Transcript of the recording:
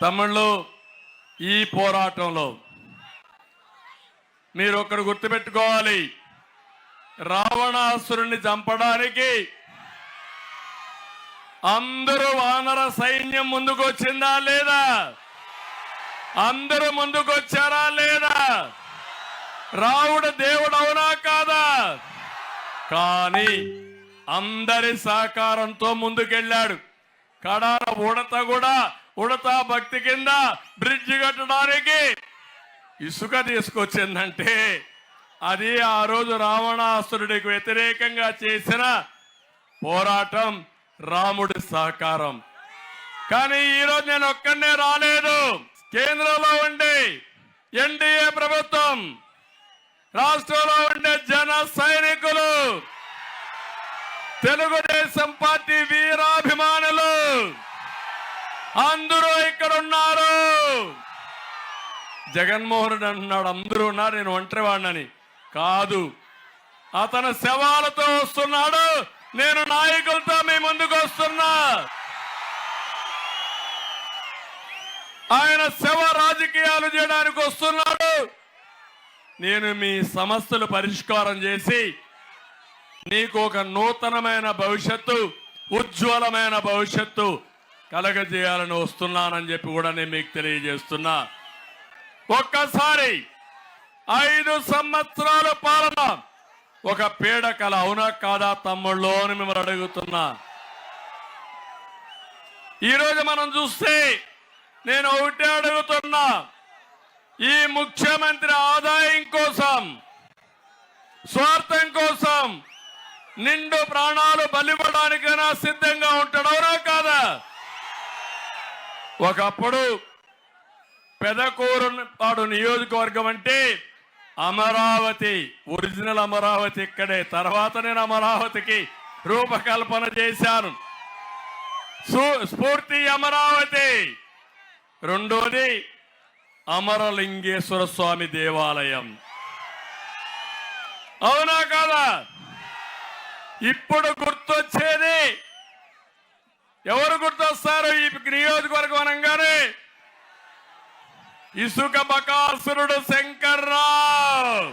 తమ్ముళ్ళు, ఈ పోరాటంలో మీరు ఒక్కడు గుర్తుపెట్టుకోవాలి. రావణాసురుణ్ణి చంపడానికి అందరూ వానర సైన్యం ముందుకు వచ్చిందా లేదా? అందరూ ముందుకు వచ్చారా లేదా? రావుడు దేవుడు అవునా కాదా? కానీ అందరి సహకారంతో ముందుకెళ్ళాడు. కడాన ఉడత భక్తి కింద బ్రిడ్జి కట్టడానికి ఇసుక తీసుకొచ్చిందంటే అది ఆ రోజు రావణాసురుడికి వ్యతిరేకంగా చేసిన పోరాటం, రాముడి సహకారం. కానీ ఈరోజు నేను ఒక్కనే రాలేదు. కేంద్రంలో ఉండే ఎన్డీఏ ప్రభుత్వం, రాష్ట్రంలో ఉండే జన సైనికులు, తెలుగుదేశం పార్టీ వీరాభిమానులు అందరూ ఇక్కడ ఉన్నారు. జగన్మోహన్ రెడ్డి అంటున్నాడు అందరూ ఉన్నారు, నేను ఒంటరి వాడినని. కాదు, అతను శవాలతో వస్తున్నాడు, నేను నాయకులతో మీ ముందుకు వస్తున్నా. ఆయన శవ రాజకీయాలు చేయడానికి వస్తున్నాడు. నేను మీ సమస్యలు పరిష్కారం చేసి నీకు ఒక నూతనమైన భవిష్యత్తు, ఉజ్వలమైన భవిష్యత్తు కలగజేయాలని వస్తున్నానని చెప్పి కూడా నేను మీకు తెలియజేస్తున్నా. ఒక్కసారి 5 సంవత్సరాల పాలన ఒక పీడకల అవునా కాదా తమ్ముళ్ళు అని మిమ్మల్ని అడుగుతున్నా. ఈరోజు మనం చూస్తే నేను ఒకటే అడుగుతున్నా, ఈ ముఖ్యమంత్రి ఆదాయం కోసం, స్వార్థం కోసం నిండు ప్రాణాలు బలివ్వడానికైనా సిద్ధంగా ఉంటాడు అవునా కాదా? ఒకప్పుడు పెదకూరుపాడు నియోజకవర్గం అంటే అమరావతి, ఒరిజినల్ అమరావతి ఇక్కడే. తర్వాత నేను అమరావతికి రూపకల్పన చేశాను. స్ఫూర్తి అమరావతి. రెండోది అమరలింగేశ్వర స్వామి దేవాలయం. అవునా కాదా? ఇప్పుడు గుర్తొచ్చేది ఎవరు గుర్తొస్తారు ఈ నియోజకవర్గం అనగానే? ఇసుక బకాసురుడు శంకర్రావు.